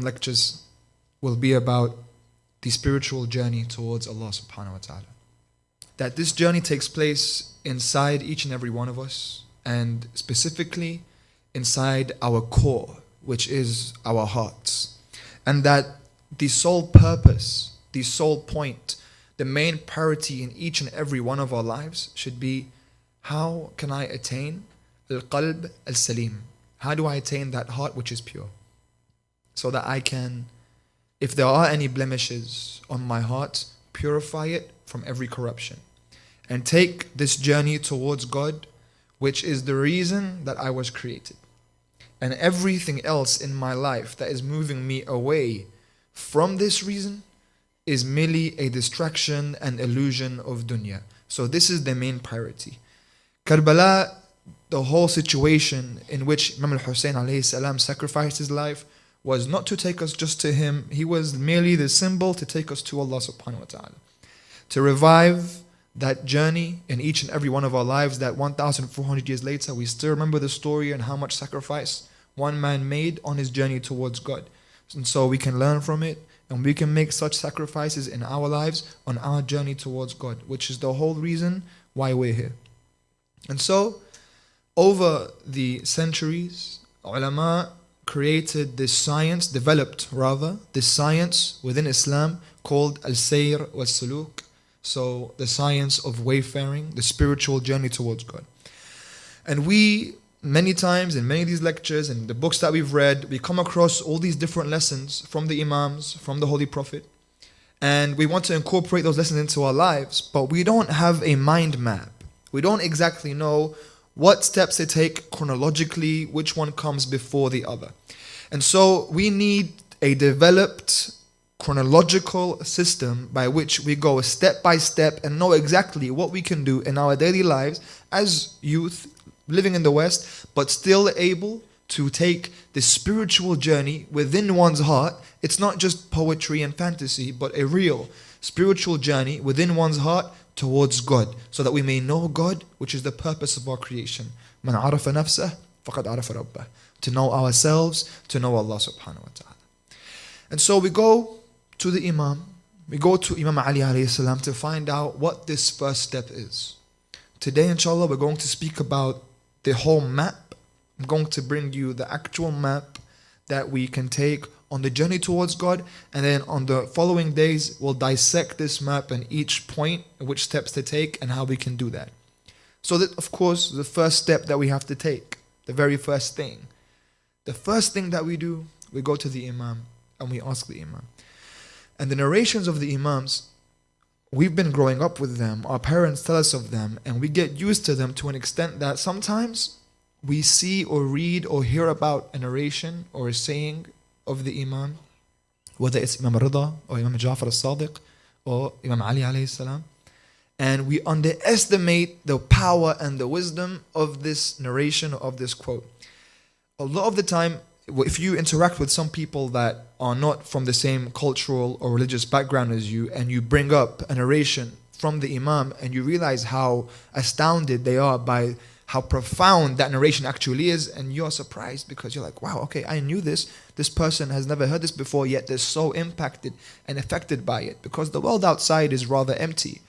lectures will be about the spiritual journey towards Allah subhanahu wa ta'ala. That this journey takes place inside each and every one of us, and specifically inside our core, which is our hearts. And that the sole purpose, the sole point, the main priority in each and every one of our lives should be, how can I attain al-qalb al-salim? How do I attain that heart which is pure? So that I can, if there are any blemishes on my heart, purify it from every corruption. And take this journey towards God, which is the reason that I was created. And everything else in my life that is moving me away from this reason is merely a distraction and illusion of dunya. So this is the main priority. Karbala, the whole situation in which Imam Hussain alayhi salam sacrificed his life, was not to take us just to him. He was merely the symbol to take us to Allah subhanahu wa ta'ala. To revive that journey in each and every one of our lives, that 1,400 years later, we still remember the story and how much sacrifice one man made on his journey towards God. And so we can learn from it, and we can make such sacrifices in our lives on our journey towards God, which is the whole reason why we're here. And so, over the centuries, ulama created this science, developed rather, this science within Islam called al-sayr wal-suluk. So the science of wayfaring, the spiritual journey towards God. And we, many times in many of these lectures and the books that we've read, we come across all these different lessons from the Imams, from the Holy Prophet. And we want to incorporate those lessons into our lives, but we don't have a mind map. We don't exactly know what steps to take chronologically, which one comes before the other. And so we need a developed chronological system by which we go step by step and know exactly what we can do in our daily lives as youth living in the West, but still able to take the spiritual journey within one's heart. It's not just poetry and fantasy, but a real spiritual journey within one's heart towards God, so that we may know God, which is the purpose of our creation. Man arafa nafsah, faqad arafa rabbah. To know ourselves, to know Allah subhanahu wa ta'ala. And so we go to the Imam, we go to Imam Ali alayhi salam to find out what this first step is. Today, inshallah, we're going to speak about the whole map. I'm going to bring you the actual map that we can take on the journey towards God, and then on the following days we'll dissect this map and each point, which steps to take and how we can do that. So that, of course, the first step that we have to take, the very first thing, the first thing that we do, we go to the Imam and we ask the Imam. And the narrations of the Imams, we've been growing up with them, our parents tell us of them, and we get used to them to an extent that sometimes we see or read or hear about a narration or a saying of the Imam, whether it's Imam Rida or Imam Ja'far al-Sadiq or Imam Ali alayhi salam, and we underestimate the power and the wisdom of this narration, of this quote. A lot of the time, if you interact with some people that are not from the same cultural or religious background as you, and you bring up a narration from the Imam, and you realize how astounded they are by how profound that narration actually is, and you're surprised because you're like, wow, okay, I knew this. This person has never heard this before, yet they're so impacted and affected by it, because the world outside is rather empty.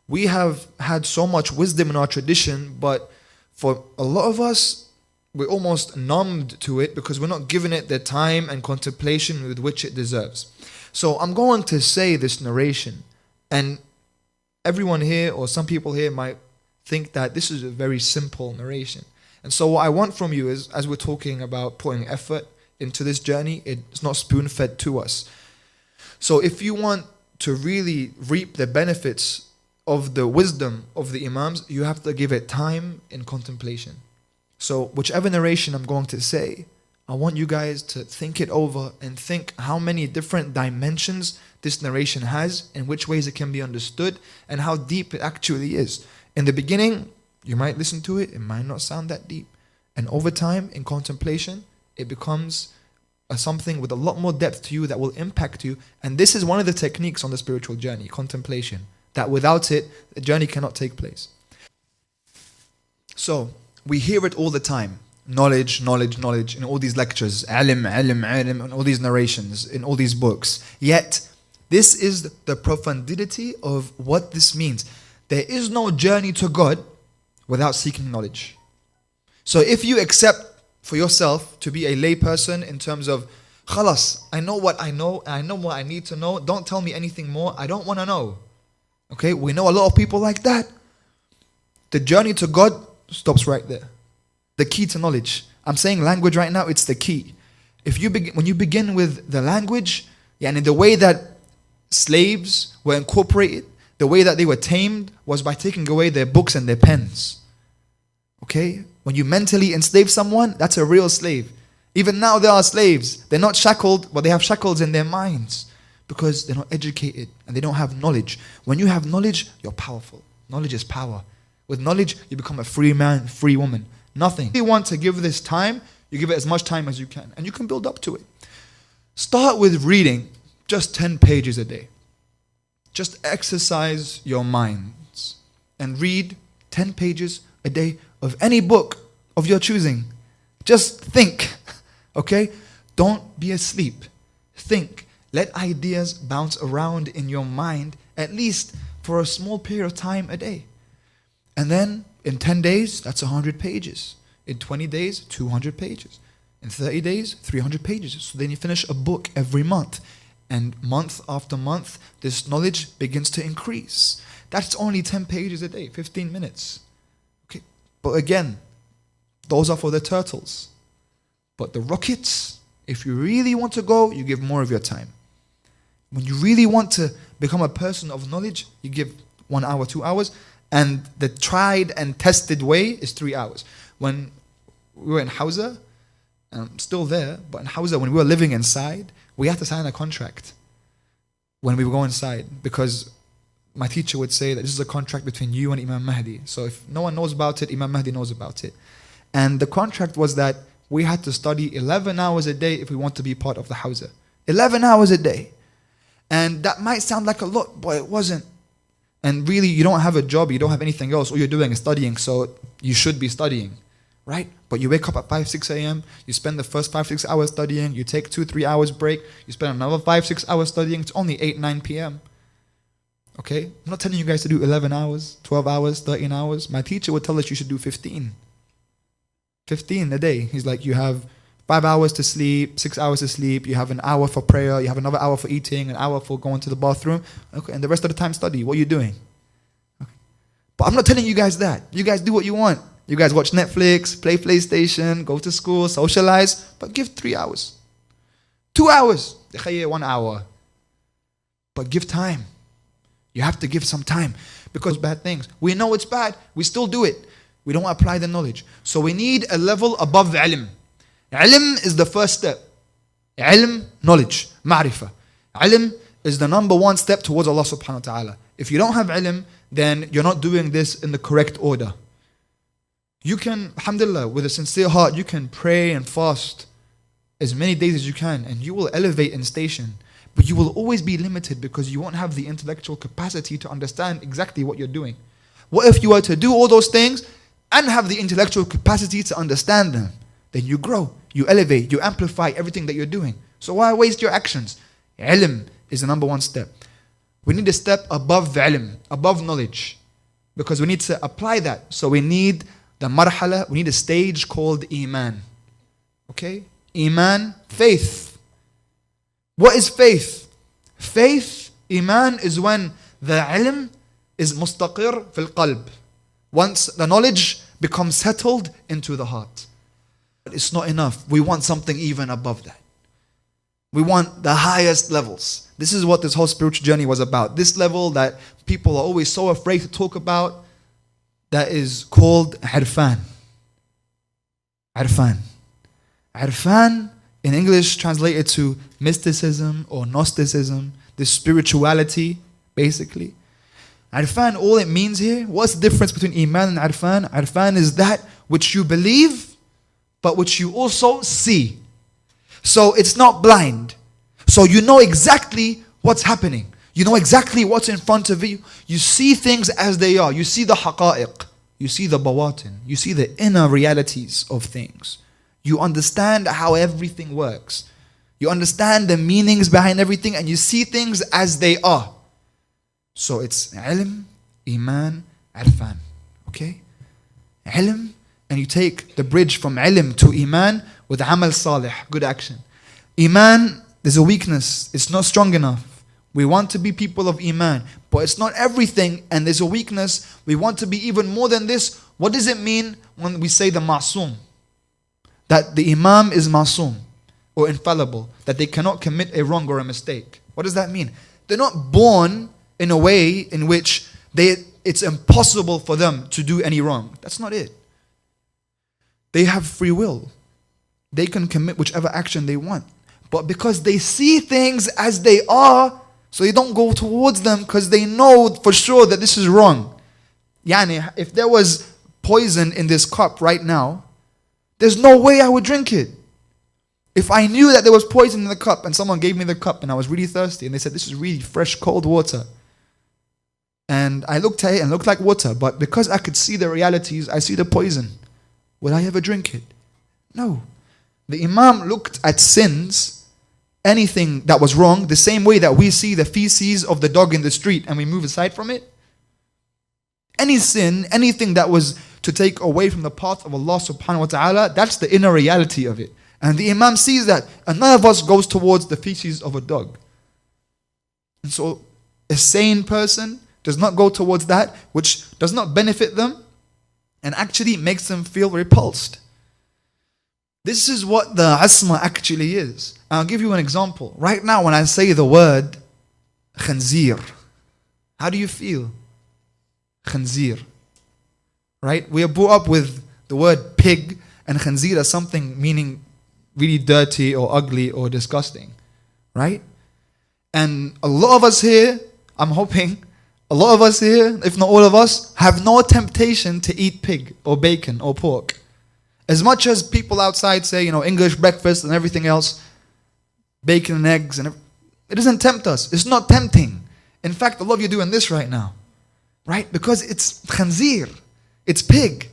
We have had so much wisdom in our tradition, but for a lot of us, we're almost numbed to it because we're not giving it the time and contemplation with which it deserves. So I'm going to say this narration, and everyone here, or some people here, might think that this is a very simple narration. And so what I want from you is, as we're talking about putting effort into this journey, it's not spoon-fed to us. So if you want to really reap the benefits of the wisdom of the Imams, you have to give it time in contemplation. So whichever narration I'm going to say, I want you guys to think it over and think how many different dimensions this narration has, in which ways it can be understood, and how deep it actually is. In the beginning, you might listen to it, it might not sound that deep. And over time, in contemplation, it becomes something with a lot more depth to you that will impact you. And this is one of the techniques on the spiritual journey, contemplation, that without it, the journey cannot take place. So, we hear it all the time. knowledge, knowledge, knowledge in all these lectures, ilm, ilm, ilm, in all these narrations, in all these books. Yet, this is the profundity of what this means. There is no journey to God without seeking knowledge. So if you accept for yourself to be a lay person in terms of, khalas, I know what I know, and I know what I need to know, don't tell me anything more, I don't want to know. Okay, we know a lot of people like that. The journey to God stops right there. The key to knowledge. I'm saying language right now, it's the key. When you begin with the language, and in the way that slaves were incorporated, the way that they were tamed was by taking away their books and their pens. Okay? When you mentally enslave someone, that's a real slave. Even now there are slaves. They're not shackled, but they have shackles in their minds because they're not educated and they don't have knowledge. When you have knowledge, you're powerful. Knowledge is power. With knowledge, you become a free man, free woman. Nothing. If you want to give this time, you give it as much time as you can, and you can build up to it. Start with reading just 10 pages a day. Just exercise your minds and read 10 pages a day of any book of your choosing. Just think, okay? Don't be asleep. Think. Let ideas bounce around in your mind at least for a small period of time a day. And then in 10 days, that's 100 pages. In 20 days, 200 pages. In 30 days, 300 pages. So then you finish a book every month. And month after month, this knowledge begins to increase. That's only 10 pages a day, 15 minutes. Okay. But again, those are for the turtles. But the rockets, if you really want to go, you give more of your time. When you really want to become a person of knowledge, you give 1 hour, 2 hours. And the tried and tested way is 3 hours. When we were in Hausa, I'm still there, but in Hausa, when we were living inside, we had to sign a contract when we would go inside, because my teacher would say that this is a contract between you and Imam Mahdi. So if no one knows about it, Imam Mahdi knows about it. And the contract was that we had to study 11 hours a day if we want to be part of the Hausa. 11 hours a day. And that might sound like a lot, but it wasn't. And really, you don't have a job, you don't have anything else. All you're doing is studying, so you should be studying, right? But you wake up at 5, 6 a.m., you spend the first 5, 6 hours studying, you take 2, 3 hours break, you spend another 5, 6 hours studying, it's only 8, 9 p.m. Okay? I'm not telling you guys to do 11 hours, 12 hours, 13 hours. My teacher would tell us you should do 15. 15 a day. He's like, you have 5 hours to sleep, 6 hours to sleep, you have an hour for prayer, you have another hour for eating, an hour for going to the bathroom, okay, and the rest of the time study. What are you doing? Okay. But I'm not telling you guys that. You guys do what you want. You guys watch Netflix, play PlayStation, go to school, socialize, but give 3 hours. 2 hours. 1 hour. But give time. You have to give some time, because bad things. We know it's bad, we still do it. We don't apply the knowledge. So we need a level above ilm. Ilm is the first step. Ilm, knowledge, ma'rifah. Ilm is the number one step towards Allah subhanahu wa ta'ala. If you don't have ilm, then you're not doing this in the correct order. You can, alhamdulillah, with a sincere heart, you can pray and fast as many days as you can, and you will elevate in station. But you will always be limited because you won't have the intellectual capacity to understand exactly what you're doing. What if you were to do all those things and have the intellectual capacity to understand them? Then you grow, you elevate, you amplify everything that you're doing. So why waste your actions? Ilm is the number one step. We need a step above ilm, above knowledge, because we need to apply that. So we need the marhala, we need a stage called iman. Okay? Iman, faith. What is faith? Faith, iman, is when the ilm is mustaqir fil qalb. Once the knowledge becomes settled into the heart. But it's not enough. We want something even above that. We want the highest levels. This is what this whole spiritual journey was about. This level that people are always so afraid to talk about, that is called irfan. Irfan. Irfan, in English, translated to mysticism or Gnosticism, this spirituality, basically. Irfan, all it means here, what's the difference between iman and irfan? Irfan is that which you believe, but which you also see. So it's not blind. So you know exactly what's happening. You know exactly what's in front of you. You see things as they are. You see the haqa'iq. You see the bawatin. You see the inner realities of things. You understand how everything works. You understand the meanings behind everything, and you see things as they are. So it's ilm, iman, irfan. Okay? Ilm, and you take the bridge from ilm to iman with amal salih, good action. Iman, there's a weakness. It's not strong enough. We want to be people of iman, but it's not everything, and there's a weakness. We want to be even more than this. What does it mean when we say the ma'soom? That the imam is ma'soom, or infallible, that they cannot commit a wrong or a mistake. What does that mean? They're not born in a way in which it's impossible for them to do any wrong. That's not it. They have free will. They can commit whichever action they want. But because they see things as they are, so they don't go towards them because they know for sure that this is wrong. Yani, if there was poison in this cup right now, there's no way I would drink it. If I knew that there was poison in the cup and someone gave me the cup and I was really thirsty and they said, this is really fresh, cold water. And I looked at it and it looked like water, but because I could see the realities, I see the poison. Would I ever drink it? No. The Imam looked at sins, anything that was wrong, the same way that we see the feces of the dog in the street and we move aside from it. Any sin, anything that was to take away from the path of Allah subhanahu wa ta'ala, that's the inner reality of it. And the Imam sees that, and none of us goes towards the feces of a dog. And so a sane person does not go towards that which does not benefit them and actually makes them feel repulsed. This is what the asma actually is. I'll give you an example. Right now when I say the word khanzir, how do you feel? Khanzir. Right? We are brought up with the word pig and khanzir as something meaning really dirty or ugly or disgusting. Right? And a lot of us here, I'm hoping, a lot of us here, if not all of us, have no temptation to eat pig or bacon or pork. As much as people outside say, English breakfast and everything else, bacon and eggs, and it doesn't tempt us. It's not tempting. In fact, a lot of you are doing this right now. Right? Because it's khanzir. It's pig.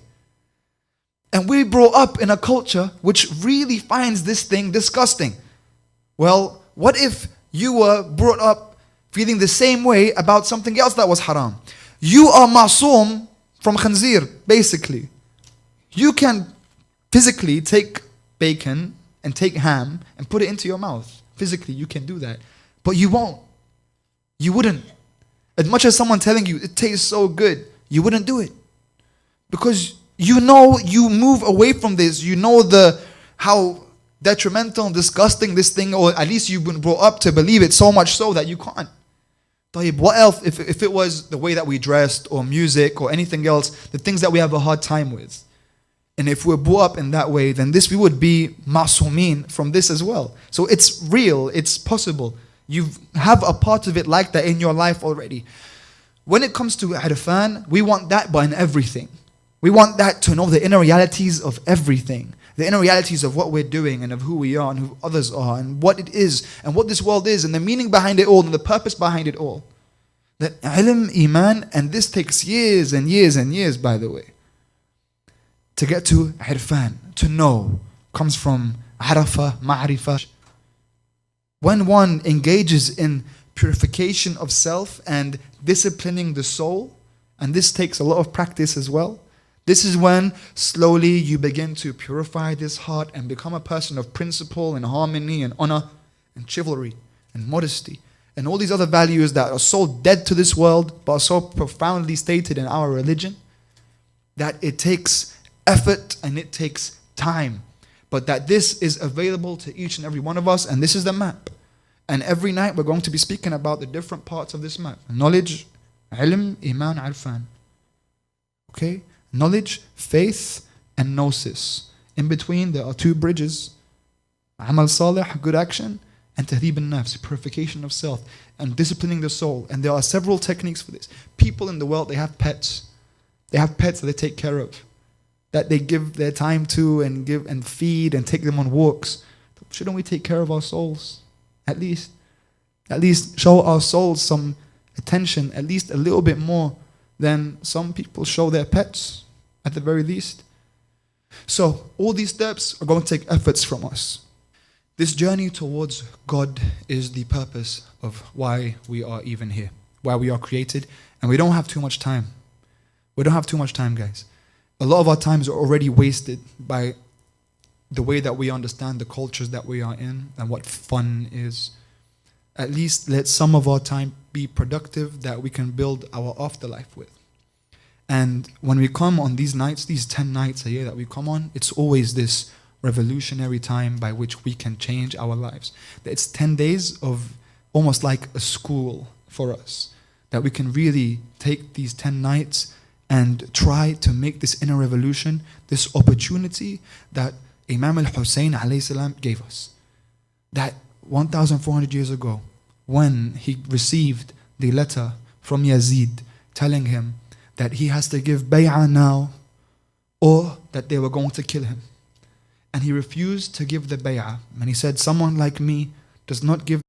And we brought up in a culture which really finds this thing disgusting. Well, what if you were brought up feeling the same way about something else that was haram? You are ma'soom from khanzir, basically. You can physically take bacon and take ham and put it into your mouth. Physically, you can do that. But you won't. You wouldn't. As much as someone telling you it tastes so good, you wouldn't do it. Because you move away from this. You know how detrimental and disgusting this thing, or at least you've been brought up to believe it so much so that you can't. What else if it was the way that we dressed or music or anything else, the things that we have a hard time with? And if we're brought up in that way, then we would be ma'sumin from this as well. So it's real, it's possible. You have a part of it like that in your life already. When it comes to irfan, we want that but in everything. We want that to know the inner realities of everything. The inner realities of what we're doing and of who we are and who others are and what it is and what this world is and the meaning behind it all and the purpose behind it all. That ilm, iman, and this takes years and years and years, by the way. To get to irfan, to know, comes from arafa, ma'rifa. When one engages in purification of self and disciplining the soul, and this takes a lot of practice as well, this is when slowly you begin to purify this heart and become a person of principle and harmony and honor and chivalry and modesty and all these other values that are so dead to this world but are so profoundly stated in our religion that it takes effort and it takes time. But that this is available to each and every one of us, and this is the map. And every night we're going to be speaking about the different parts of this map. Knowledge, ilm, iman, irfan. Okay? Knowledge, faith, and gnosis. In between there are two bridges. Amal salih, good action, and tahdib al-nafs, purification of self, and disciplining the soul. And there are several techniques for this. People in the world, they have pets. They have pets that they take care of, that they give their time to and give and feed and take them on walks. Shouldn't we take care of our souls? At least show our souls some attention, at least a little bit more than some people show their pets, at the very least. So all these steps are going to take efforts from us. This journey towards God is the purpose of why we are even here, why we are created, and we don't have too much time. We don't have too much time, guys. A lot of our times are already wasted by the way that we understand the cultures that we are in and what fun is. At least let some of our time be productive that we can build our afterlife with. And when we come on these nights, these 10 nights a year that we come on, it's always this revolutionary time by which we can change our lives. It's 10 days of almost like a school for us, that we can really take these 10 nights and try to make this inner revolution, this opportunity that Imam Hussain alayhi salam gave us. That 1,400 years ago, when he received the letter from Yazid telling him that he has to give bay'ah now or that they were going to kill him. And he refused to give the bay'ah. And he said, someone like me does not give